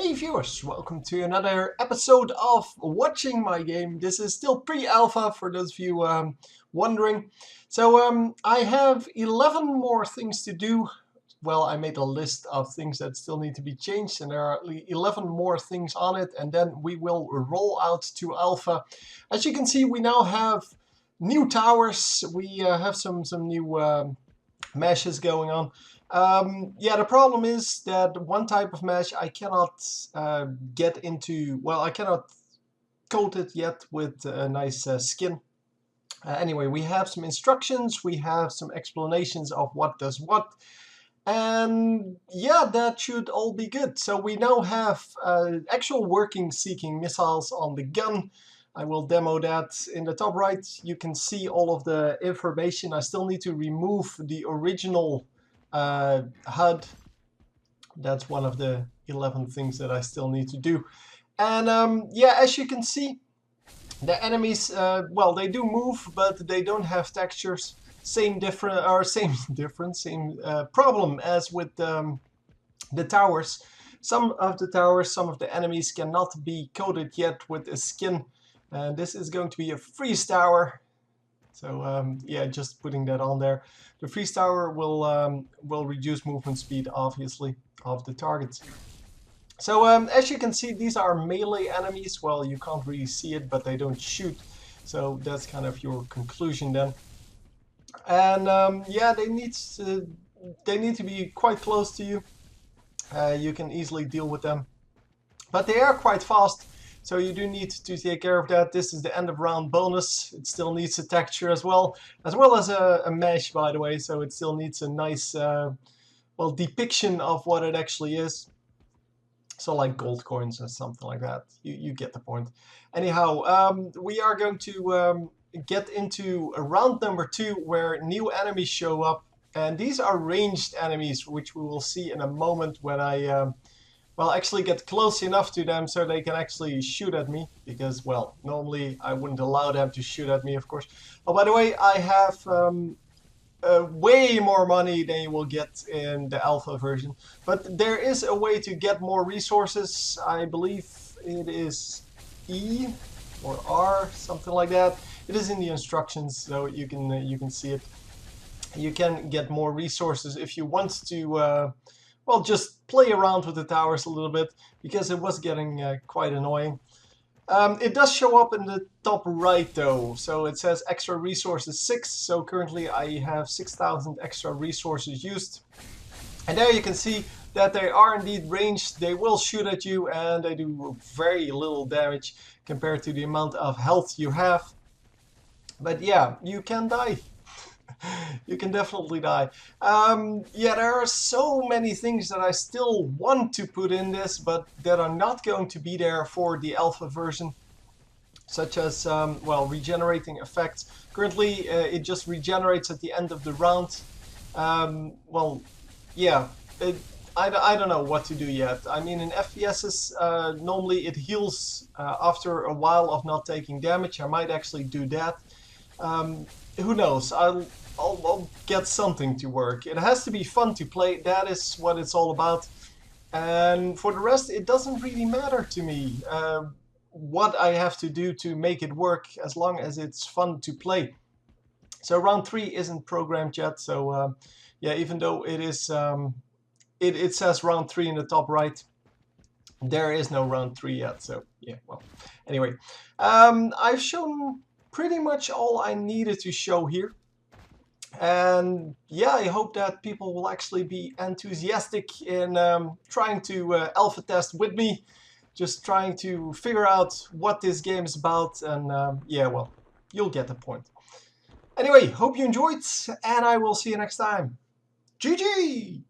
Hey viewers, welcome to another episode of Watching My Game. This is still pre-alpha for those of you wondering. So I have 11 more things to do. Well, I made a list of things that still need to be changed, and there are 11 more things on it, and then we will roll out to alpha. As you can see, we now have new towers. We have some new meshes going on. Yeah, the problem is that one type of mesh I cannot get into, well, I cannot coat it yet with a nice skin. Anyway, we have some instructions, we have some explanations of what does what, and yeah, that should all be good. So we now have actual working seeking missiles on the gun. I will demo that. In the top right you can see all of the information. I still need to remove the original HUD. That's one of the 11 things that I still need to do. And yeah, as you can see, the enemies, well, they do move, but they don't have textures. Same problem as with the towers. Some of the towers, some of the enemies cannot be coated yet with a skin. And this is going to be a freeze tower. So yeah, just putting that on there. The freeze tower will reduce movement speed, obviously, of the targets. So as you can see, these are melee enemies. Well, you can't really see it, but they don't shoot. So that's kind of your conclusion then. And yeah, they need to be quite close to you. You can easily deal with them, but they are quite fast. So you do need to take care of that. This is the end of round bonus. It still needs a texture as well as a mesh, by the way. So it still needs a nice, well, depiction of what it actually is. So like gold coins or something like that. You get the point. Anyhow, we are going to get into round number 2, where new enemies show up. And these are ranged enemies, which we will see in a moment when I well, actually get close enough to them so they can actually shoot at me, because, well, normally I wouldn't allow them to shoot at me, of course. Oh, by the way, I have way more money than you will get in the alpha version, but there is a way to get more resources. I believe it is E or R, something like that. It is in the instructions, so you can see it. You can get more resources if you want to well, just play around with the towers a little bit, because it was getting quite annoying. It does show up in the top right though, so it says extra resources 6, so currently I have 6,000 extra resources used. And there you can see that they are indeed ranged. They will shoot at you, and they do very little damage compared to the amount of health you have. But yeah, you can die. You can definitely die. Yeah, there are so many things that I still want to put in this, but that are not going to be there for the alpha version. Such as, well, regenerating effects. Currently, it just regenerates at the end of the round. Well, yeah, I don't know what to do yet. I mean, in FPSs, normally it heals after a while of not taking damage. I might actually do that. Who knows? I'll get something to work. It has to be fun to play. That is what it's all about. And for the rest, it doesn't really matter to me what I have to do to make it work, as long as it's fun to play. So round 3 isn't programmed yet. So yeah, even though it is, it says round 3 in the top right, there is no round 3 yet. So yeah, well, anyway, I've shown pretty much all I needed to show here. And yeah, I hope that people will actually be enthusiastic in trying to alpha test with me, just trying to figure out what this game is about. And yeah, well, you'll get the point. Anyway, hope you enjoyed, and I will see you next time. GG!